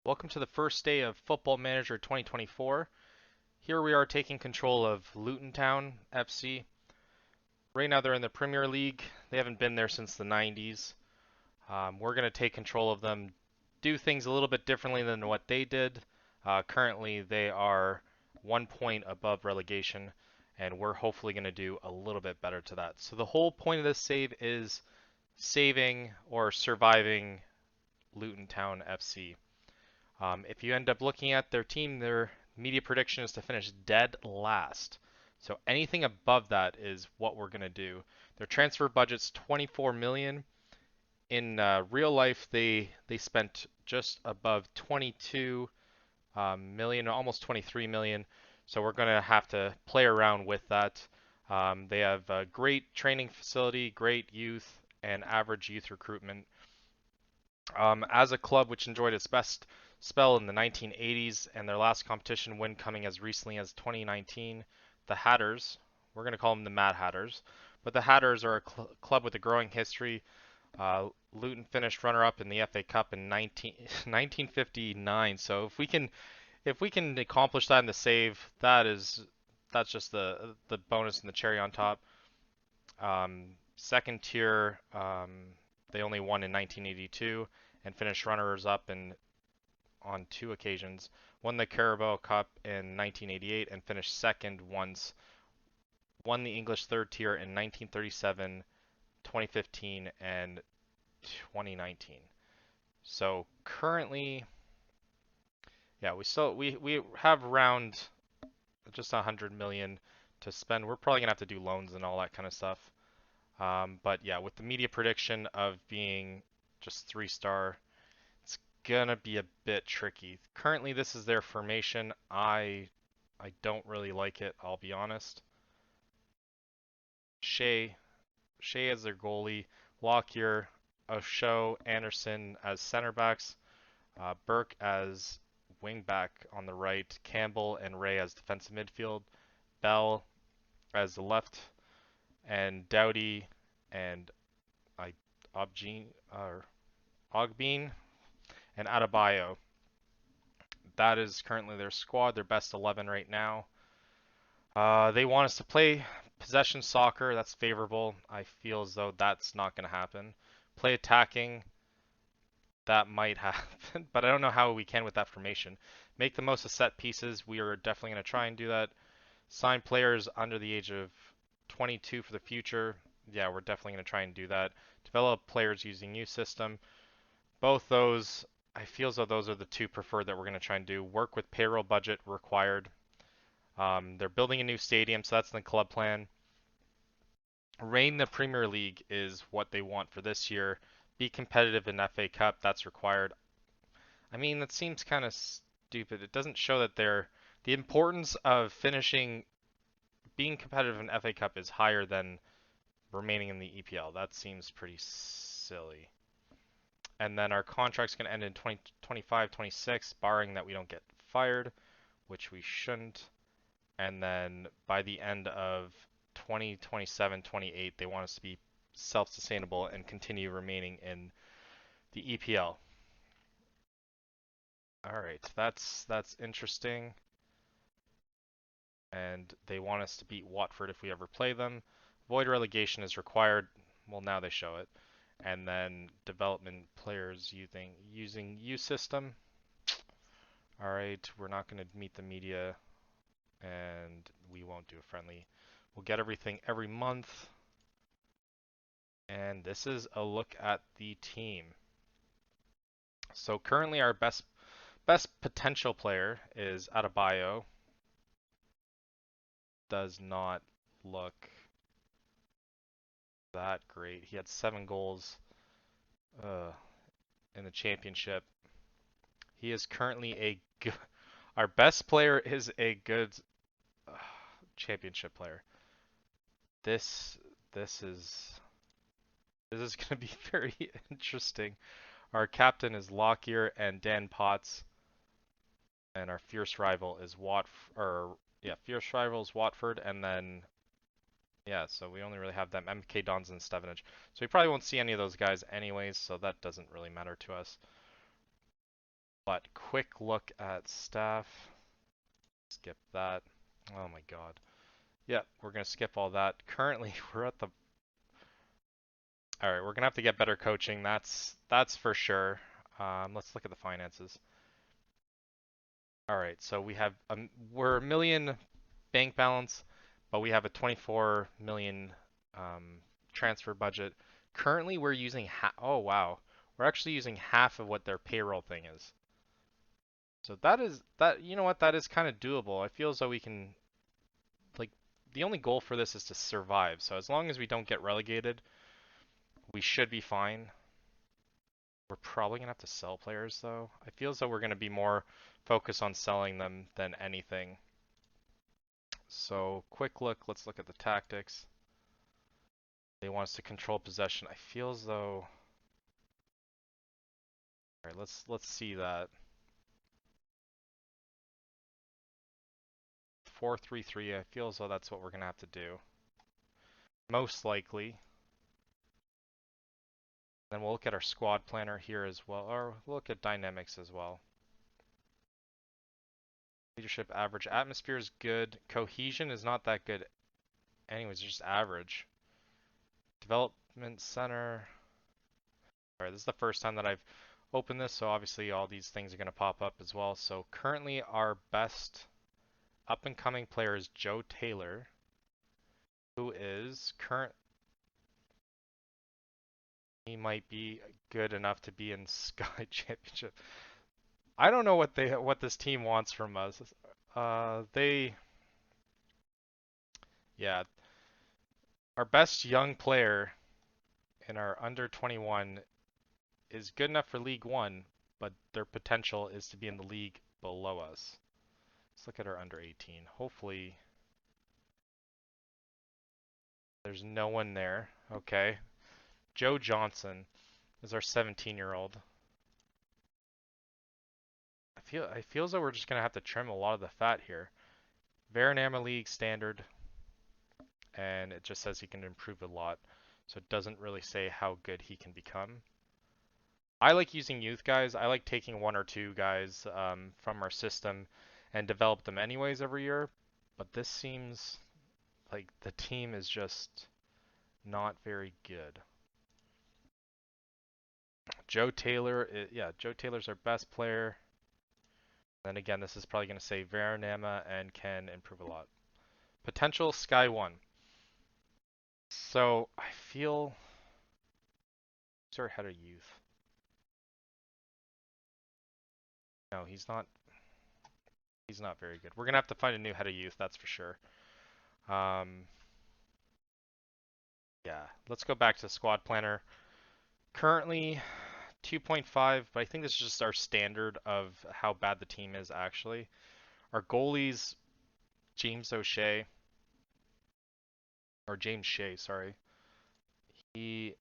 Welcome to the first day of Football Manager 2024. Here we are taking control of Luton Town FC. Right now they're in the Premier League. They haven't been there since the 90s. We're going to take control of them, do things a little bit differently than what they did. Currently they are 1 point above relegation, and we're hopefully going to do a little bit better to that. So the whole point of this save is saving or surviving Luton Town FC. If you end up looking at their team, their media prediction is to finish dead last. So anything above that is what we're going to do. Their transfer budget's 24 million. In real life, they spent just above 22 million, almost 23 million. So we're going to have to play around with that. They have a great training facility, great youth, and average youth recruitment. As a club which enjoyed its best spell in the 1980s and their last competition win coming as recently as 2019, the Hatters, we're going to call them the Mad Hatters, but the Hatters are a club with a growing history. Luton finished runner-up in the FA Cup in 1959. So if we can accomplish that in the save, that's just the bonus and the cherry on top. Second tier, they only won in 1982 and finished runners-up on two occasions. Won the Carabao Cup in 1988 and finished second once. Won the English third tier in 1937, 2015, and 2019. So currently, yeah, we have around just 100 million to spend. We're probably gonna have to do loans and all that kind of stuff. But yeah, with the media prediction of being just 3-star, it's gonna be a bit tricky. Currently, this is their formation. I don't really like it, I'll be honest. Shea, Shea as their goalie, Lockyer, Osho, Anderson as center backs, Burke as wing back on the right, Campbell and Ray as defensive midfield, Bell as the left, and Doughty and I Ogbeen and Adebayo. That is currently their squad, their best 11 right now. They want us to play possession soccer. That's favorable. I feel as though that's not going to happen. Play attacking. That might happen, but I don't know how we can with that formation. Make the most of set pieces. We are definitely going to try and do that. Sign players under the age of 22 for the future. Yeah, we're definitely going to try and do that. Develop players using youth system. Both those, I feel as though those are the two preferred that we're going to try and do. Work with payroll budget required. They're building a new stadium, so that's in the club plan. Reign the Premier League is what they want for this year. Be competitive in FA Cup, that's required. I mean, that seems kind of stupid. It doesn't show that the importance of being competitive in FA Cup is higher than remaining in the EPL. That seems pretty silly. And then our contract's going to end in 2025, 26, barring that we don't get fired, which we shouldn't. And then by the end of 2027, 28, they want us to be self-sustainable and continue remaining in the EPL. All right, that's interesting. And they want us to beat Watford if we ever play them. Void relegation is required. Well, now they show it. And then development players using U system. All right, we're not going to meet the media, and we won't do a friendly. We'll get everything every month. And this is a look at the team. So currently our best potential player is Adebayo. Does not look that great. He had 7 goals in the championship. He is currently a good. Our best player is a good championship player. This is going to be very interesting. Our captain is Lockyer and Dan Potts, and our fierce rival is Watford, and then yeah, so we only really have them, MK Dons and Stevenage. So we probably won't see any of those guys anyways, so that doesn't really matter to us. But quick look at staff. Skip that. Oh my god. Yeah, we're gonna skip all that. Currently, we're at the. All right, we're gonna have to get better coaching. That's for sure. Let's look at the finances. All right, so we're a million bank balance, but we have a 24 million transfer budget. Currently, we're using oh wow, we're actually using half of what their payroll thing is. So you know what, that is kind of doable. I feel as though we can, like, the only goal for this is to survive. So as long as we don't get relegated, we should be fine. We're probably gonna have to sell players though. I feel as though we're gonna be more focused on selling them than anything. So quick look, let's look at the tactics. They want us to control possession. I feel as though. All right, let's see that. 4-3-3. I feel as though that's what we're gonna have to do. Most likely. Then we'll look at our squad planner here as well, or we'll look at dynamics as well. Leadership average. Atmosphere is good. Cohesion is not that good. Anyways, just average. Development center. All right, this is the first time that I've opened this, so obviously all these things are going to pop up as well. So currently our best up and coming player is Joe Taylor, who is he might be good enough to be in Sky Championship. I don't know what this team wants from us. Yeah, our best young player in our under 21 is good enough for League One, but their potential is to be in the league below us. Let's look at our under 18. Hopefully there's no one there. Okay. Joe Johnson is our 17-year-old. I feel as though we're just gonna have to trim a lot of the fat here. Varanama League standard, and it just says he can improve a lot, so it doesn't really say how good he can become. I like using youth guys. I like taking one or two guys from our system and develop them anyways every year, but this seems like the team is just not very good. Joe Taylor, yeah, Joe Taylor's our best player. Then again, this is probably going to say Varanama and can improve a lot. Potential Sky 1. So I feel who's our head of youth? No, he's not. He's not very good. We're gonna have to find a new head of youth, that's for sure. Yeah, let's go back to squad planner. Currently 2.5, but I think this is just our standard of how bad the team is actually. Our goalies, James O'Shea, or James Shea, sorry. He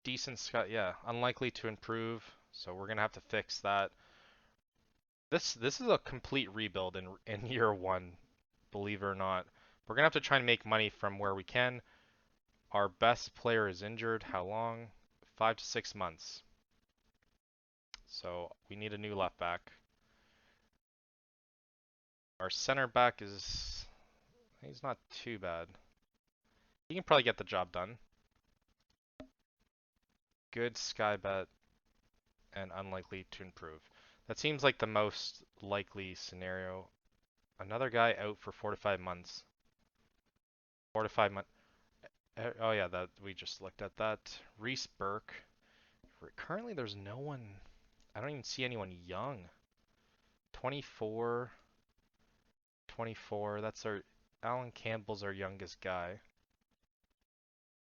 decent Scott, yeah, unlikely to improve, so we're gonna have to fix that. This is a complete rebuild in year one, believe it or not. We're gonna have to try and make money from where we can. Our best player is injured. How long? 5 to 6 months. So we need a new left back. Our center back he's not too bad. He can probably get the job done. Good sky bet and unlikely to improve. That seems like the most likely scenario. Another guy out for 4 to 5 months. 4 to 5 months. Oh yeah, that we just looked at that. Reese Burke. Currently there's no one. I don't even see anyone young. 24. 24. That's our Alan Campbell's our youngest guy.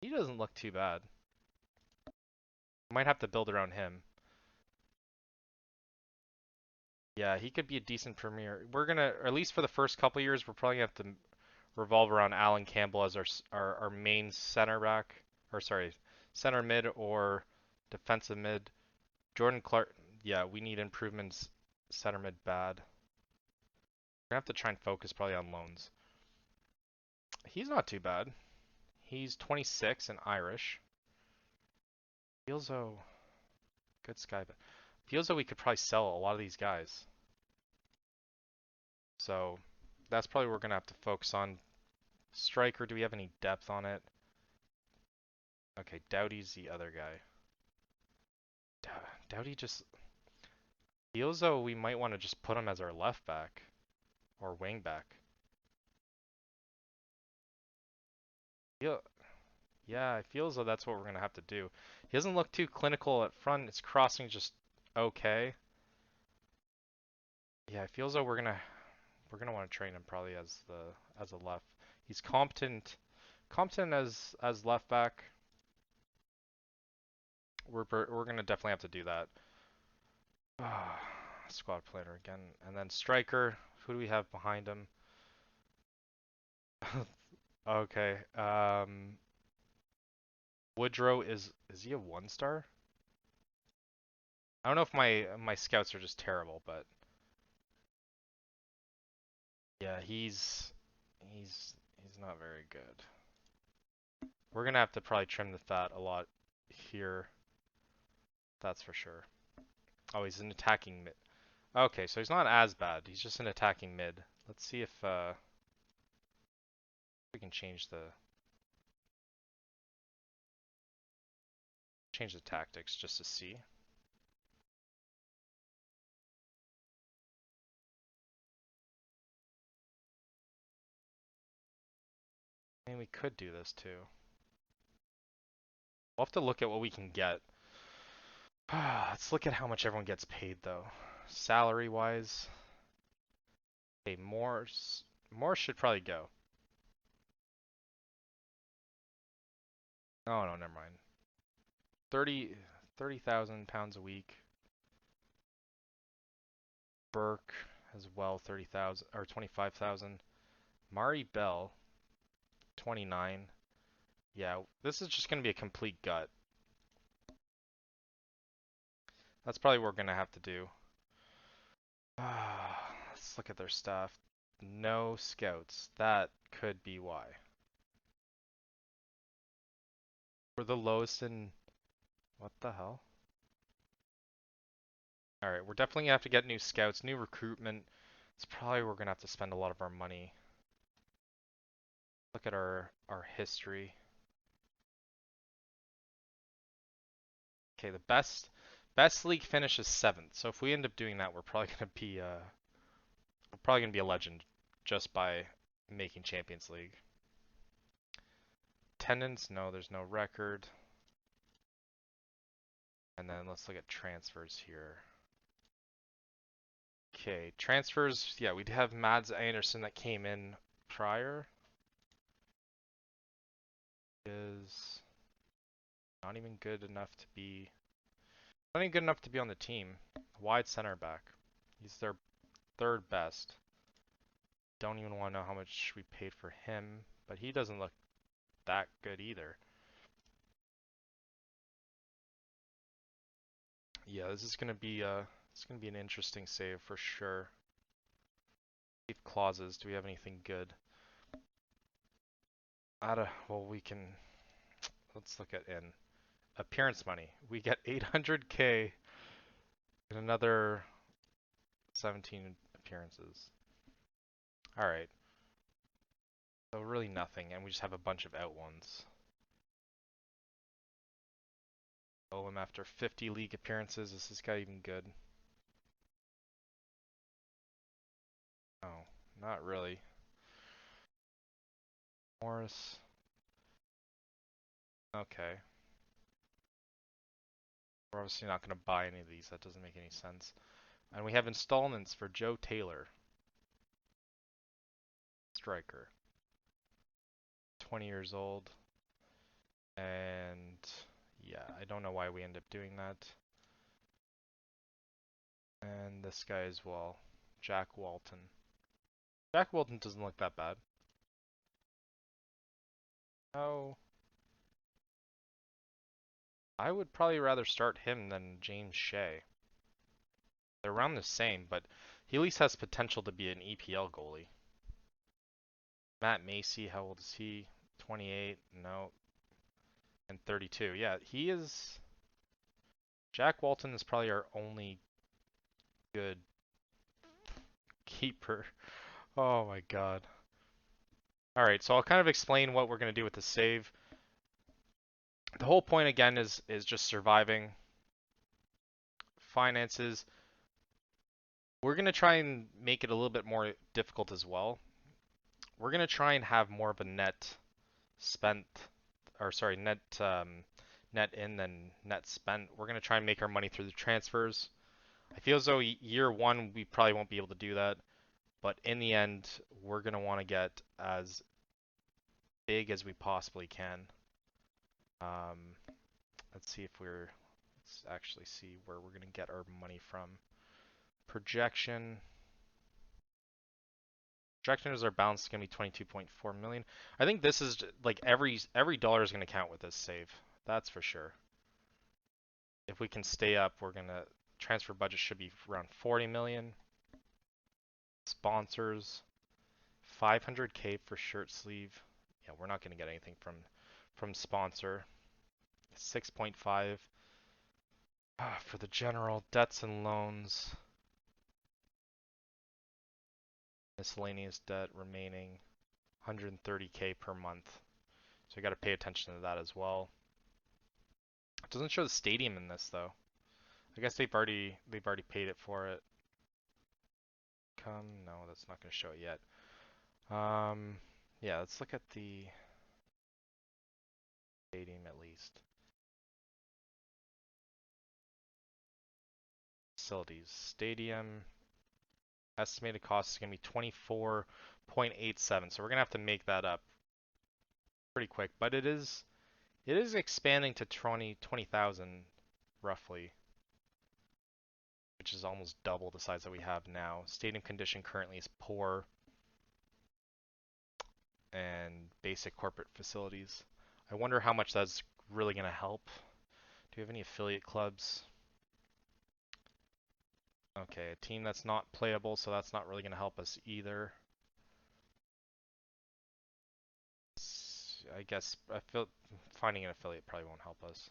He doesn't look too bad. Might have to build around him. Yeah, he could be a decent premier. We're gonna, or at least for the first couple years, we're probably gonna have to revolve around Alan Campbell as our main center back, or sorry, center mid or defensive mid. Jordan Clark, yeah, we need improvements. Center mid bad. We're gonna have to try and focus probably on loans. He's not too bad. He's 26 and Irish. Feels good sky bet. feels like we could probably sell a lot of these guys. So that's probably what we're gonna have to focus on. Striker, do we have any depth on it? Okay, Doughty's the other guy. Doughty just feels though we might want to just put him as our left back or wing back. Feel, yeah, it feels though that's what we're gonna have to do. He doesn't look too clinical at front. His crossing just okay. Yeah, it feels though we're gonna want to train him probably as a left. He's competent as left back. We're gonna definitely have to do that. Squad planner again, and then striker. Who do we have behind him? Okay. Woodrow is he a 1-star? I don't know if my scouts are just terrible, but yeah, he's not very good. We're gonna have to probably trim the fat a lot here. That's for sure. Oh, he's an attacking mid. Okay, so he's not as bad. He's just an attacking mid. Let's see if we can change the tactics just to see. I mean, we could do this too. We'll have to look at what we can get. Let's look at how much everyone gets paid though. Salary wise. Okay, more should probably go. Oh no, never mind. 30,000 pounds a week. Burke as well, 30,000 or 25,000. Mari Bell, 29. Yeah, this is just gonna be a complete gut. That's probably what we're gonna have to do. Let's look at their stuff. No scouts. That could be why. We're the lowest in... What the hell? Alright, we're definitely gonna have to get new scouts, new recruitment. It's probably where we're gonna have to spend a lot of our money. Look at our history. Okay, the best league finish is 7th. So if we end up doing that, we're probably gonna be a legend just by making Champions League. Attendance, no, there's no record. And then let's look at transfers here. Okay, transfers, yeah, we'd have Mads Anderson that came in prior. Is not even good enough to be on the team. Wide center back. He's their 3rd best. Don't even want to know how much we paid for him, but he doesn't look that good either. Yeah, this is gonna be an interesting save for sure. Save clauses. Do we have anything good? Well, let's look at in appearance money. We get 800k and another 17 appearances. All right. So really nothing, and we just have a bunch of out ones. Oh, him after 50 league appearances. Is this guy even good? Oh, not really. Morris. Okay. We're obviously not going to buy any of these. That doesn't make any sense. And we have installments for Joe Taylor. Striker. 20 years old. And yeah, I don't know why we end up doing that. And this guy as well. Jack Walton. Jack Walton doesn't look that bad. Oh. I would probably rather start him than James Shea. They're around the same, but he at least has potential to be an EPL goalie. Matt Macy, how old is he? 28? No. And 32. Yeah, he is Jack Walton is probably our only good keeper. Oh my god. Alright, so I'll kind of explain what we're going to do with the save. The whole point again is just surviving. Finances. We're going to try and make it a little bit more difficult as well. We're going to try and have more of a net spent, or sorry, net in than net spent. We're going to try and make our money through the transfers. I feel as though year one we probably won't be able to do that, but in the end we're going to want to get as big as we possibly can. Um, let's see if let's actually see where we're going to get our money from. Projection. Projection is our balance is going to be 22.4 million. I think this is like every dollar is going to count with this save. That's for sure. If we can stay up, we're going to transfer budget should be around 40 million. Sponsors 500k for shirt sleeve. Yeah, we're not going to get anything from sponsor. 6.5 for the general debts and loans. Miscellaneous debt remaining 130k per month. So you got to pay attention to that as well. It doesn't show the stadium in this though. I guess they've already paid it for it. No, that's not going to show it yet. Yeah, let's look at the stadium at least. Facilities. Stadium estimated cost is going to be 24.87. So we're going to have to make that up pretty quick, but it is expanding to 20,000 roughly, which is almost double the size that we have now. Stadium condition currently is poor, and basic corporate facilities. I wonder how much that's really going to help. Do we have any affiliate clubs? Okay, a team that's not playable, so that's not really going to help us either. I guess I feel finding an affiliate probably won't help us.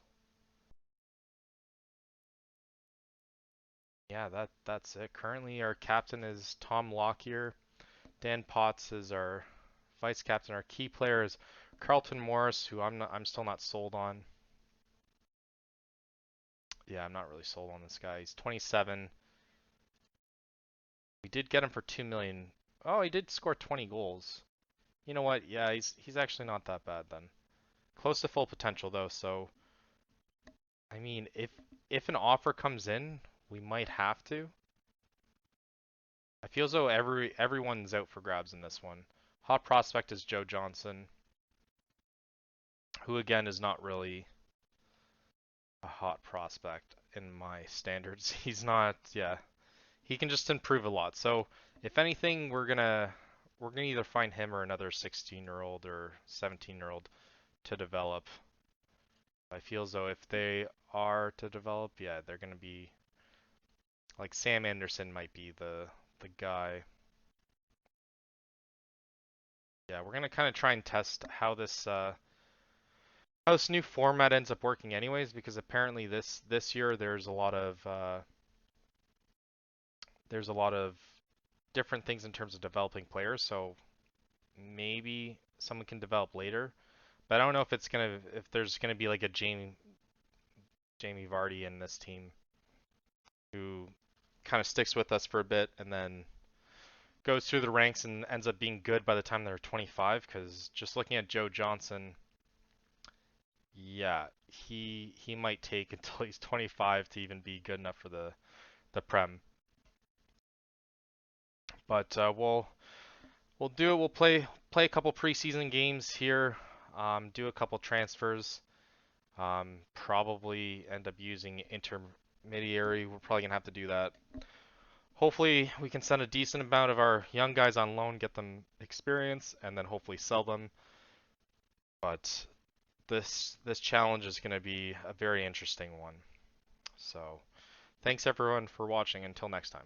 Yeah, that's it. Currently, our captain is Tom Lockyer. Dan Potts is our vice captain. Our key player is Carlton Morris, who I'm still not sold on. Yeah, I'm not really sold on this guy. He's 27. We did get him for 2 million. Oh, he did score 20 goals. You know what? Yeah, he's actually not that bad then. Close to full potential though, so I mean, if an offer comes in, we might have to. I feel as though everyone's out for grabs in this one. Hot prospect is Joe Johnson, who again is not really a hot prospect in my standards. He's not, yeah. He can just improve a lot. So if anything, we're gonna either find him or another 16-year-old or 17-year-old to develop. I feel as though if they are to develop, yeah, they're gonna be like Sam Anderson might be the guy. Yeah, we're gonna kind of try and test how this new format ends up working, anyways, because apparently this year there's a lot of different things in terms of developing players. So maybe someone can develop later, but I don't know if there's gonna be like a Jamie Vardy in this team who kind of sticks with us for a bit and then goes through the ranks and ends up being good by the time they're 25. Because just looking at Joe Johnson, yeah, he might take until he's 25 to even be good enough for the Prem. But we'll do it. We'll play a couple preseason games here, do a couple transfers, probably end up using intermediary. We're probably gonna have to do that. Hopefully we can send a decent amount of our young guys on loan, get them experience, and then hopefully sell them. But this challenge is going to be a very interesting one. So thanks everyone for watching. Until next time.